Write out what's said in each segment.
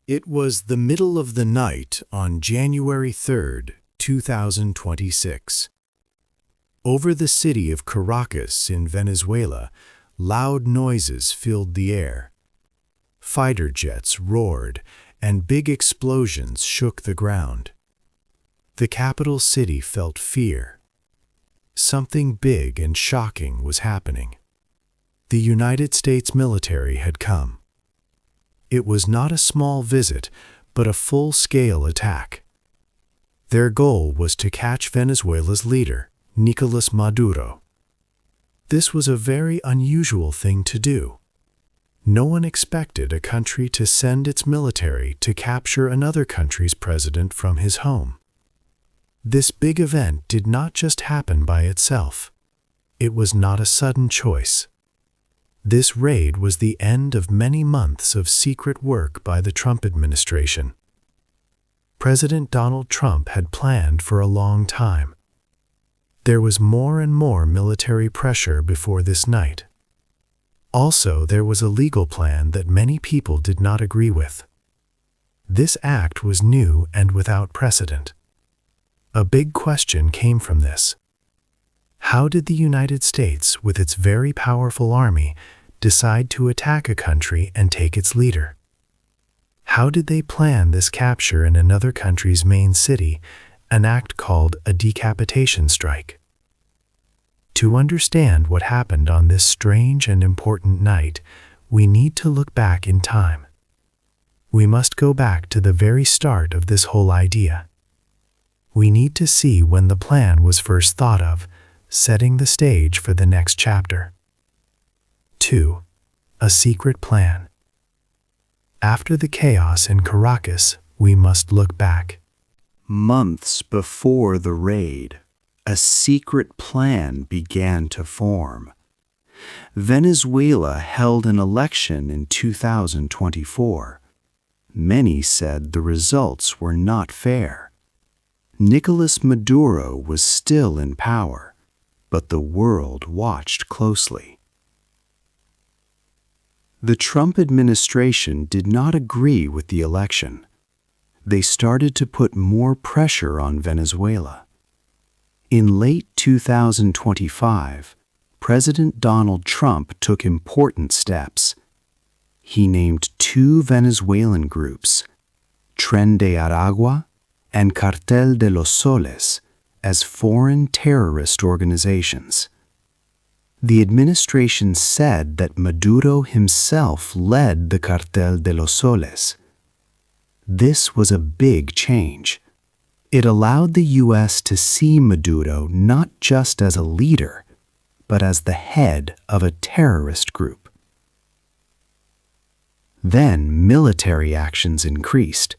It was the middle of the night on January 3rd, 2026. Over the city of Caracas in Venezuela, loud noises filled the air. Fighter jets roared, and big explosions shook the ground. The capital city felt fear. Something big and shocking was happening. The United States military had come. It was not a small visit, but a full-scale attack. Their goal was to catch Venezuela's leader, Nicolás Maduro. This was a very unusual thing to do. No one expected a country to send its military to capture another country's president from his home. This big event did not just happen by itself. It was not a sudden choice. This raid was the end of many months of secret work by the Trump administration. President Donald Trump had planned for a long time. There was more and more military pressure before this night. Also, there was a legal plan that many people did not agree with. This act was new and without precedent. A big question came from this. How did the United States, with its very powerful army, decide to attack a country and take its leader? How did they plan this capture in another country's main city, an act called a decapitation strike? To understand what happened on this strange and important night, we need to look back in time. We must go back to the very start of this whole idea. We need to see when the plan was first thought of, setting the stage for the next chapter. 2. A secret plan. After the chaos in Caracas, we must look back. Months before the raid, a secret plan began to form. Venezuela held an election in 2024. Many said the results were not fair. Nicolás Maduro was still in power, but the world watched closely. The Trump administration did not agree with the election. They started to put more pressure on Venezuela. In late 2025, President Donald Trump took important steps. He named two Venezuelan groups, Tren de Aragua and Cartel de los Soles, as foreign terrorist organizations. The administration said that Maduro himself led the Cartel de los Soles. This was a big change. It allowed the U.S. to see Maduro not just as a leader, but as the head of a terrorist group. Then military actions increased.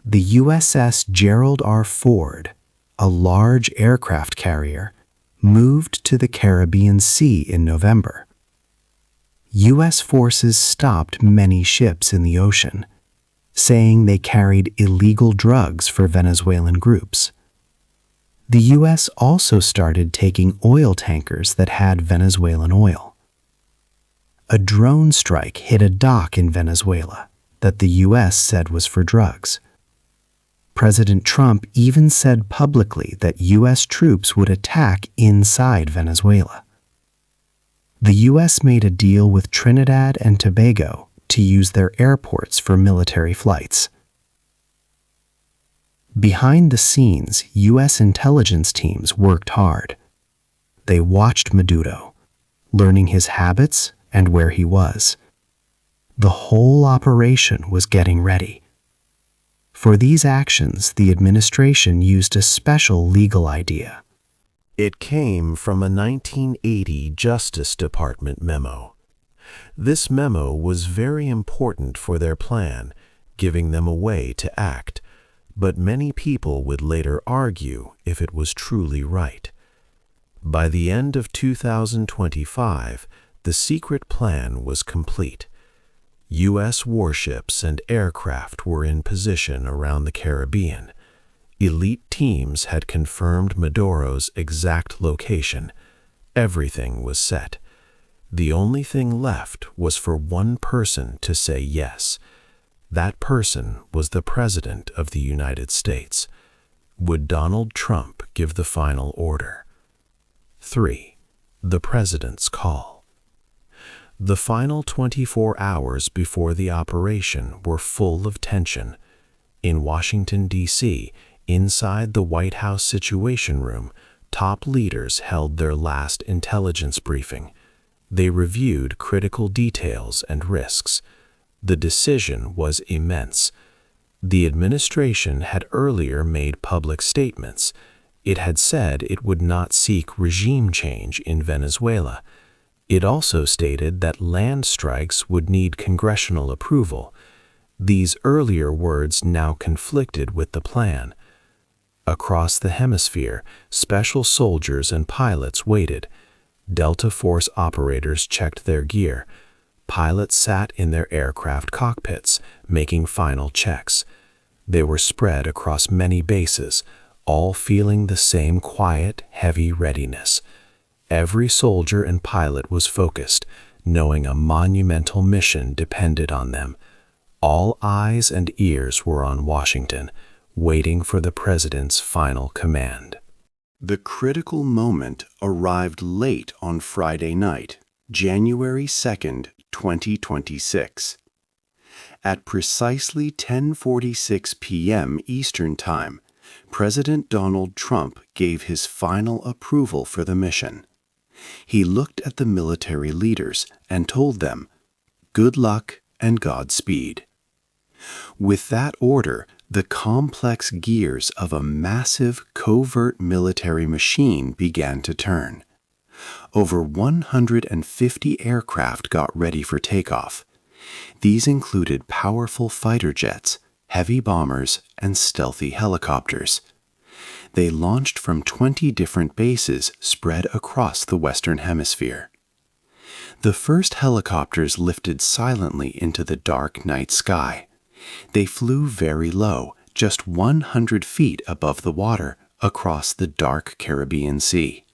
The USS Gerald R. Ford, a large aircraft carrier, moved to the Caribbean Sea in November. U.S. forces stopped many ships in the ocean, saying they carried illegal drugs for Venezuelan groups. The U.S. also started taking oil tankers that had Venezuelan oil. A drone strike hit a dock in Venezuela that the U.S. said was for drugs. President Trump even said publicly that U.S. troops would attack inside Venezuela. The U.S. made a deal with Trinidad and Tobago to use their airports for military flights. Behind the scenes, U.S. intelligence teams worked hard. They watched Maduro, learning his habits and where he was. The whole operation was getting ready. For these actions, the administration used a special legal idea. It came from a 1980 Justice Department memo. This memo was very important for their plan, giving them a way to act, but many people would later argue if it was truly right. By the end of 2025, the secret plan was complete. U.S. warships and aircraft were in position around the Caribbean. Elite teams had confirmed Maduro's exact location. Everything was set. The only thing left was for one person to say yes. That person was the President of the United States. Would Donald Trump give the final order? 3. The President's call. The final 24 hours before the operation were full of tension. In Washington, D.C., inside the White House Situation Room, top leaders held their last intelligence briefing. They reviewed critical details and risks. The decision was immense. The administration had earlier made public statements. It had said it would not seek regime change in Venezuela. It also stated that land strikes would need congressional approval. These earlier words now conflicted with the plan. Across the hemisphere, special soldiers and pilots waited. Delta Force operators checked their gear. Pilots sat in their aircraft cockpits, making final checks. They were spread across many bases, all feeling the same quiet, heavy readiness. Every soldier and pilot was focused, knowing a monumental mission depended on them. All eyes and ears were on Washington, waiting for the President's final command. The critical moment arrived late on Friday night, January 2nd, 2026. At precisely 10:46 p.m. Eastern Time, President Donald Trump gave his final approval for the mission. He looked at the military leaders and told them, "Good luck and Godspeed." With that order, the complex gears of a massive, covert military machine began to turn. Over 150 aircraft got ready for takeoff. These included powerful fighter jets, heavy bombers, and stealthy helicopters. They launched from 20 different bases spread across the Western Hemisphere. The first helicopters lifted silently into the dark night sky. They flew very low, just 100 feet above the water, across the dark Caribbean Sea.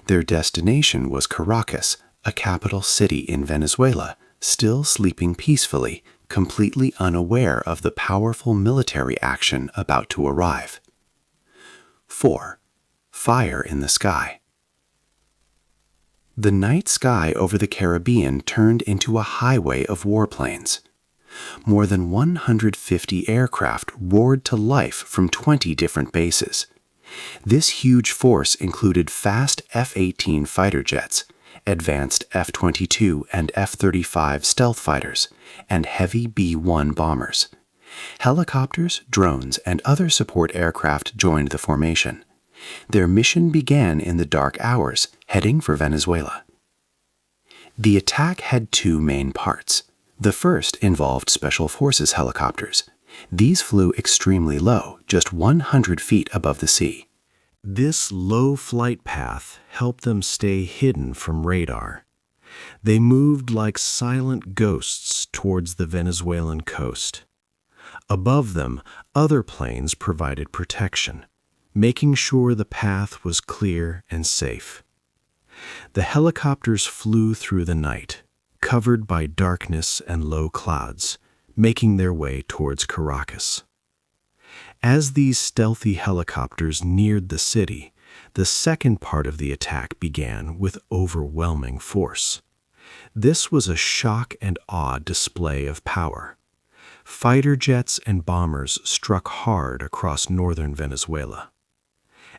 Their destination was Caracas, a capital city in Venezuela, still sleeping peacefully, completely unaware of the powerful military action about to arrive. 4. Fire in the sky. The night sky over the Caribbean turned into a highway of warplanes. More than 150 aircraft roared to life from 20 different bases. This huge force included fast F-18 fighter jets, advanced F-22 and F-35 stealth fighters, and heavy B-1 bombers. Helicopters, drones, and other support aircraft joined the formation. Their mission began in the dark hours, heading for Venezuela. The attack had two main parts. The first involved Special Forces helicopters. These flew extremely low, just 100 feet above the sea. This low flight path helped them stay hidden from radar. They moved like silent ghosts towards the Venezuelan coast. Above them, other planes provided protection, making sure the path was clear and safe. The helicopters flew through the night, covered by darkness and low clouds, making their way towards Caracas. As these stealthy helicopters neared the city, the second part of the attack began with overwhelming force. This was a shock and awe display of power. Fighter jets and bombers struck hard across northern Venezuela.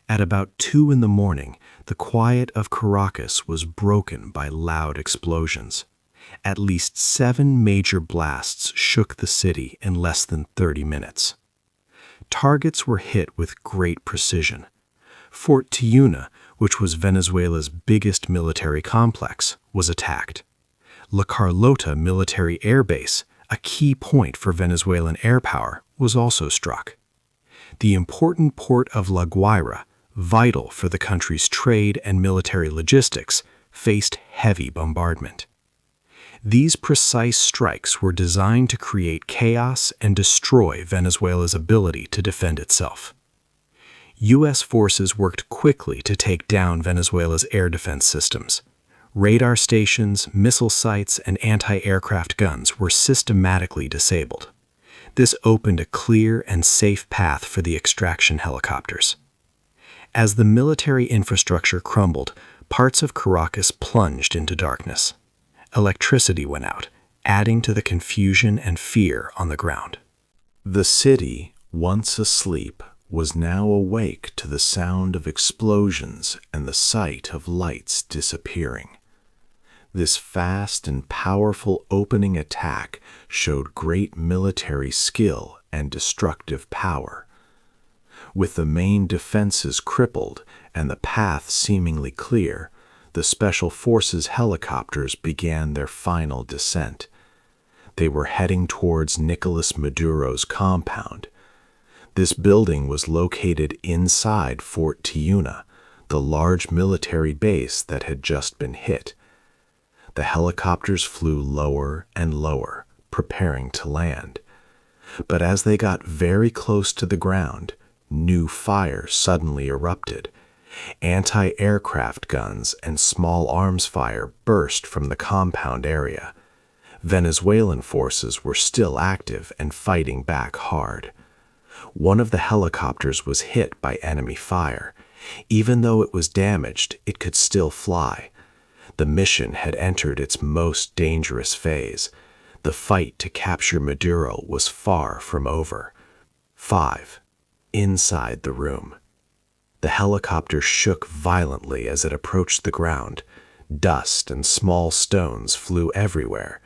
At about 2 in the morning, the quiet of Caracas was broken by loud explosions. At least 7 major blasts shook the city in less than 30 minutes. Targets were hit with great precision. Fort Tiuna, which was Venezuela's biggest military complex, was attacked. La Carlota Military Air Base, a key point for Venezuelan air power, was also struck. The important port of La Guaira, vital for the country's trade and military logistics, faced heavy bombardment. These precise strikes were designed to create chaos and destroy Venezuela's ability to defend itself. U.S. forces worked quickly to take down Venezuela's air defense systems. Radar stations, missile sites, and anti-aircraft guns were systematically disabled. This opened a clear and safe path for the extraction helicopters. As the military infrastructure crumbled, parts of Caracas plunged into darkness. Electricity went out, adding to the confusion and fear on the ground. The city, once asleep, was now awake to the sound of explosions and the sight of lights disappearing. This fast and powerful opening attack showed great military skill and destructive power. With the main defenses crippled and the path seemingly clear, the Special Forces helicopters began their final descent. They were heading towards Nicolas Maduro's compound. This building was located inside Fort Tiuna, the large military base that had just been hit. The helicopters flew lower and lower, preparing to land. But as they got very close to the ground, new fire suddenly erupted. Anti-aircraft guns and small arms fire burst from the compound area. Venezuelan forces were still active and fighting back hard. One of the helicopters was hit by enemy fire. Even though it was damaged, it could still fly. The mission had entered its most dangerous phase. The fight to capture Maduro was far from over. 5. Inside the room. The helicopter shook violently as it approached the ground. Dust and small stones flew everywhere.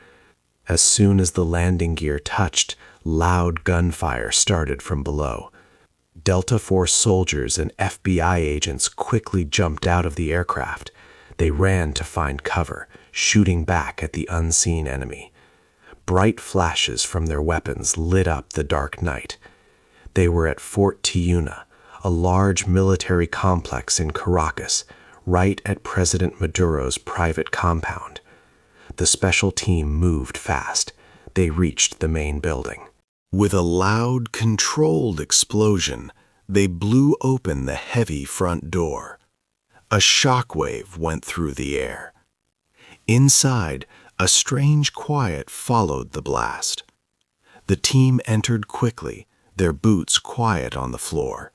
As soon as the landing gear touched, loud gunfire started from below. Delta Force soldiers and FBI agents quickly jumped out of the aircraft. They ran to find cover, shooting back at the unseen enemy. Bright flashes from their weapons lit up the dark night. They were at Fort Tiuna, a large military complex in Caracas, right at President Maduro's private compound. The special team moved fast. They reached the main building. With a loud, controlled explosion, they blew open the heavy front door. A shockwave went through the air. Inside, a strange quiet followed the blast. The team entered quickly, their boots quiet on the floor.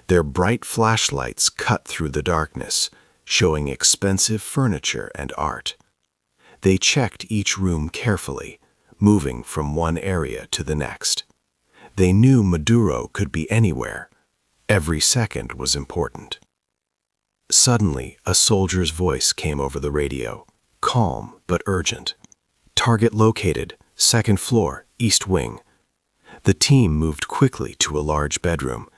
Their bright flashlights cut through the darkness, showing expensive furniture and art. They checked each room carefully, moving from one area to the next. They knew Maduro could be anywhere. Every second was important. Suddenly, a soldier's voice came over the radio, calm but urgent. "Target located, second floor, east wing." The team moved quickly to a large bedroom.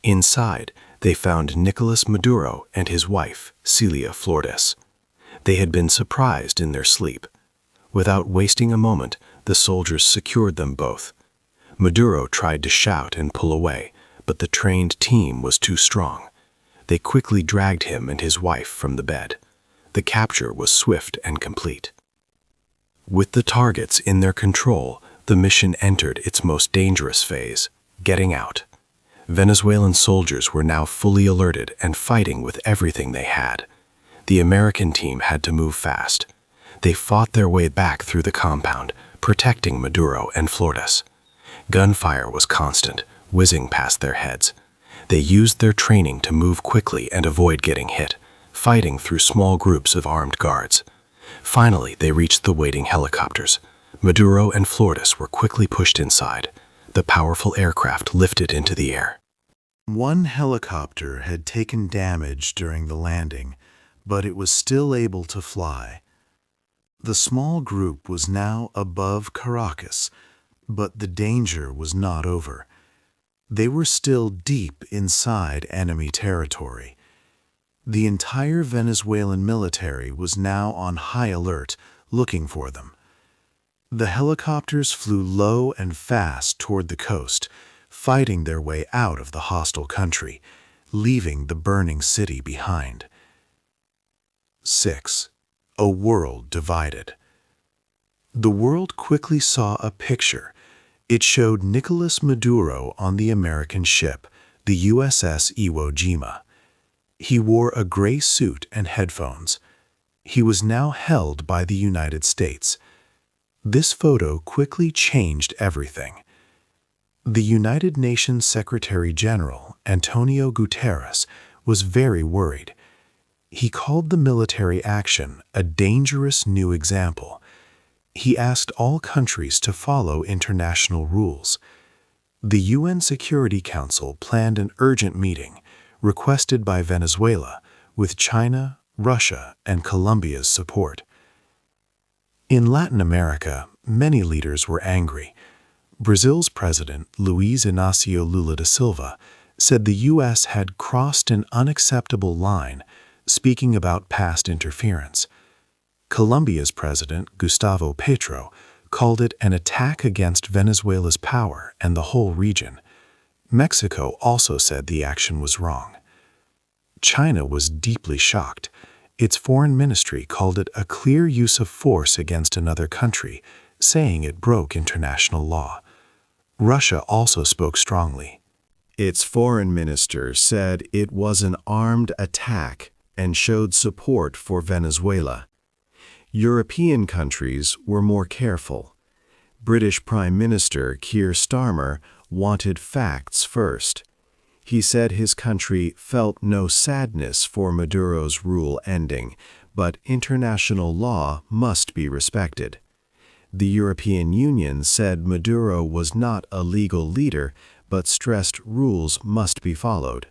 Inside, they found Nicolas Maduro and his wife, Celia Flores. They had been surprised in their sleep. Without wasting a moment, the soldiers secured them both. Maduro tried to shout and pull away, but the trained team was too strong. They quickly dragged him and his wife from the bed. The capture was swift and complete. With the targets in their control, the mission entered its most dangerous phase, getting out. Venezuelan soldiers were now fully alerted and fighting with everything they had. The American team had to move fast. They fought their way back through the compound, protecting Maduro and Flores. Gunfire was constant, whizzing past their heads. They used their training to move quickly and avoid getting hit, fighting through small groups of armed guards. Finally, they reached the waiting helicopters. Maduro and Flores were quickly pushed inside. The powerful aircraft lifted into the air. One helicopter had taken damage during the landing, but it was still able to fly. The small group was now above Caracas, but the danger was not over. They were still deep inside enemy territory. The entire Venezuelan military was now on high alert, looking for them. The helicopters flew low and fast toward the coast, fighting their way out of the hostile country, leaving the burning city behind. 6. A world divided. The world quickly saw a picture. It showed Nicolas Maduro on the American ship, the USS Iwo Jima. He wore a gray suit and headphones. He was now held by the United States. This photo quickly changed everything. The United Nations Secretary General, Antonio Guterres, was very worried. He called the military action a dangerous new example. He asked all countries to follow international rules. The UN Security Council planned an urgent meeting, requested by Venezuela, with China, Russia, and Colombia's support. In Latin America, many leaders were angry. Brazil's president, Luiz Inácio Lula da Silva, said the U.S. had crossed an unacceptable line, speaking about past interference. Colombia's president, Gustavo Petro, called it an attack against Venezuela's power and the whole region. Mexico also said the action was wrong. China was deeply shocked. Its foreign ministry called it a clear use of force against another country, saying it broke international law. Russia also spoke strongly. Its foreign minister said it was an armed attack and showed support for Venezuela. European countries were more careful. British Prime Minister Keir Starmer wanted facts first. He said his country felt no sadness for Maduro's rule ending, but international law must be respected. The European Union said Maduro was not a legal leader, but stressed rules must be followed.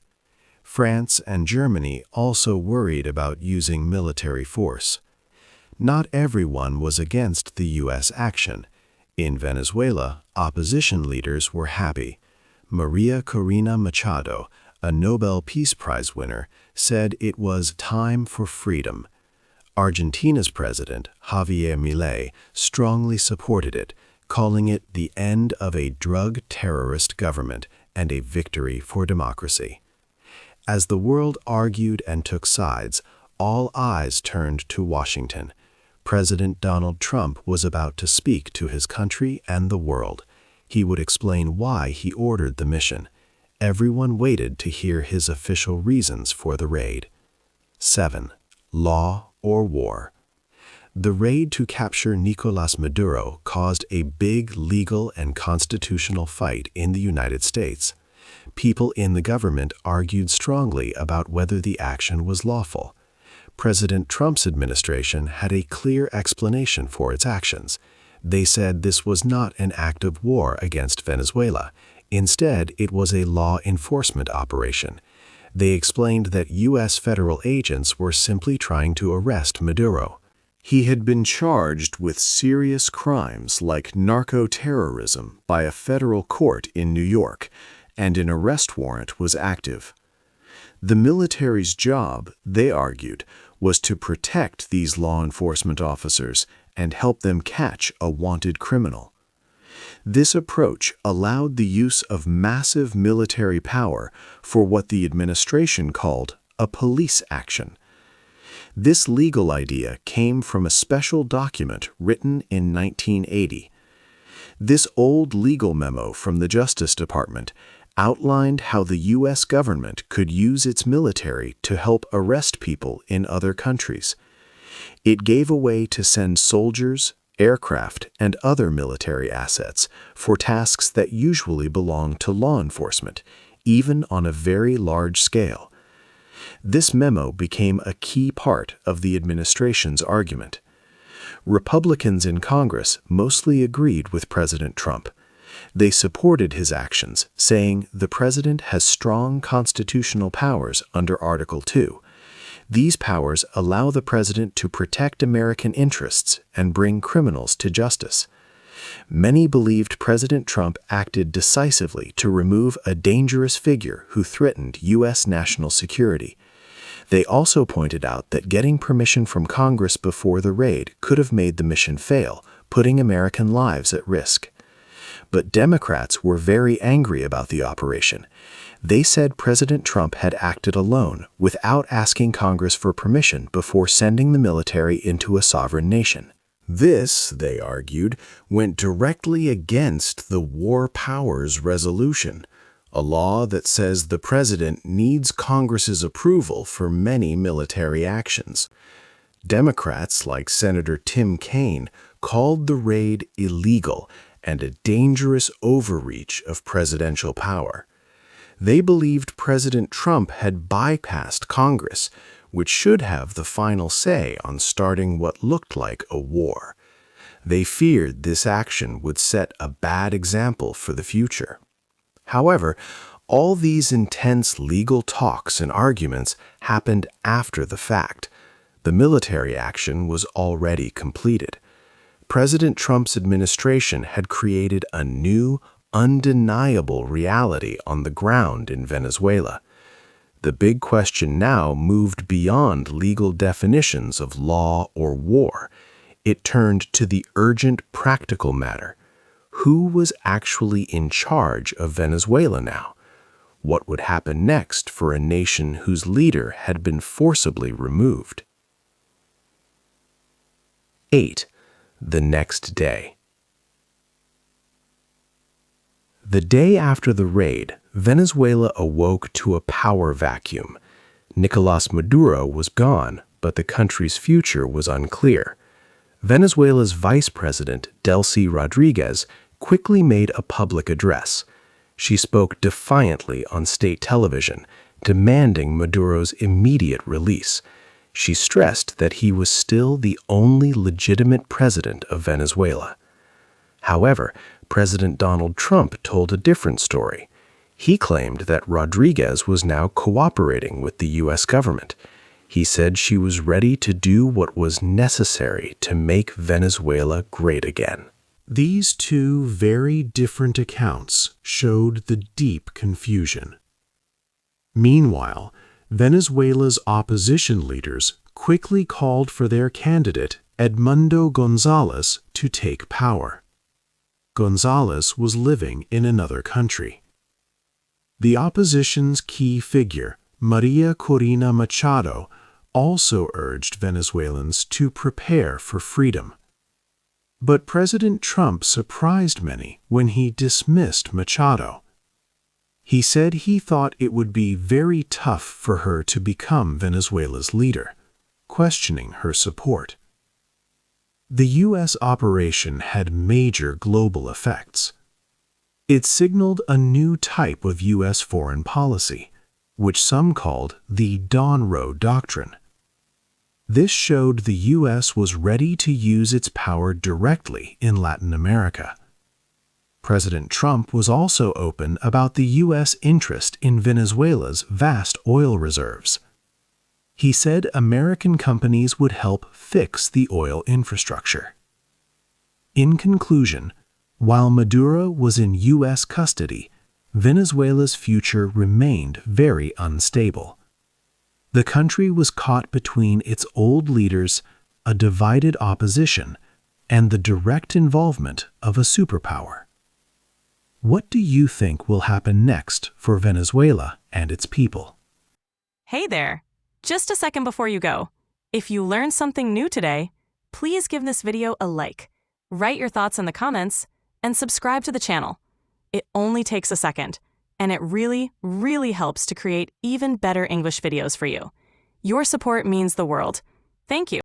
France and Germany also worried about using military force. Not everyone was against the U.S. action. In Venezuela, opposition leaders were happy. Maria Corina Machado, a Nobel Peace Prize winner, said it was time for freedom. Argentina's president, Javier Milei, strongly supported it, calling it the end of a drug-terrorist government and a victory for democracy. As the world argued and took sides, all eyes turned to Washington. President Donald Trump was about to speak to his country and the world. He would explain why he ordered the mission. Everyone waited to hear his official reasons for the raid. 7. Law or war? The raid to capture Nicolás Maduro caused a big legal and constitutional fight in the United States. People in the government argued strongly about whether the action was lawful. President Trump's administration had a clear explanation for its actions. They said this was not an act of war against Venezuela. Instead, it was a law enforcement operation. They explained that U.S. federal agents were simply trying to arrest Maduro. He had been charged with serious crimes like narco-terrorism by a federal court in New York, and an arrest warrant was active. The military's job, they argued, was to protect these law enforcement officers and help them catch a wanted criminal. This approach allowed the use of massive military power for what the administration called a police action. This legal idea came from a special document written in 1980. This old legal memo from the Justice Department outlined how the U.S. government could use its military to help arrest people in other countries. It gave a way to send soldiers, aircraft, and other military assets for tasks that usually belong to law enforcement, even on a very large scale. This memo became a key part of the administration's argument. Republicans in Congress mostly agreed with President Trump. They supported his actions, saying the president has strong constitutional powers under Article 2. These powers allow the president to protect American interests and bring criminals to justice. Many believed President Trump acted decisively to remove a dangerous figure who threatened U.S. national security. They also pointed out that getting permission from Congress before the raid could have made the mission fail, putting American lives at risk. But Democrats were very angry about the operation. They said President Trump had acted alone without asking Congress for permission before sending the military into a sovereign nation. This, they argued, went directly against the War Powers Resolution, a law that says the president needs Congress's approval for many military actions. Democrats like Senator Tim Kaine called the raid illegal and a dangerous overreach of presidential power. They believed President Trump had bypassed Congress, which should have the final say on starting what looked like a war. They feared this action would set a bad example for the future. However, all these intense legal talks and arguments happened after the fact. The military action was already completed. President Trump's administration had created a new, undeniable reality on the ground in Venezuela. The big question now moved beyond legal definitions of law or war. It turned to the urgent practical matter. Who was actually in charge of Venezuela now? What would happen next for a nation whose leader had been forcibly removed? 8. The next day. The day after the raid, Venezuela awoke to a power vacuum. Nicolás Maduro was gone, but the country's future was unclear. Venezuela's vice president, Delcy Rodriguez, quickly made a public address. She spoke defiantly on state television, demanding Maduro's immediate release. She stressed that he was still the only legitimate president of Venezuela. However, President Donald Trump told a different story. He claimed that Rodriguez was now cooperating with the U.S. government. He said she was ready to do what was necessary to make Venezuela great again. These two very different accounts showed the deep confusion. Meanwhile, Venezuela's opposition leaders quickly called for their candidate, Edmundo González, to take power. González was living in another country. The opposition's key figure, Maria Corina Machado, also urged Venezuelans to prepare for freedom. But President Trump surprised many when he dismissed Machado. He said he thought it would be very tough for her to become Venezuela's leader, questioning her support. The U.S. operation had major global effects. It signaled a new type of U.S. foreign policy, which some called the Dawn Road Doctrine. This showed the U.S. was ready to use its power directly in Latin America. President Trump was also open about the U.S. interest in Venezuela's vast oil reserves. He said American companies would help fix the oil infrastructure. In conclusion, while Maduro was in U.S. custody, Venezuela's future remained very unstable. The country was caught between its old leaders, a divided opposition, and the direct involvement of a superpower. What do you think will happen next for Venezuela and its people? Hey there! Just a second before you go. If you learned something new today, please give this video a like, write your thoughts in the comments, and subscribe to the channel. It only takes a second, and it really, really helps to create even better English videos for you. Your support means the world. Thank you.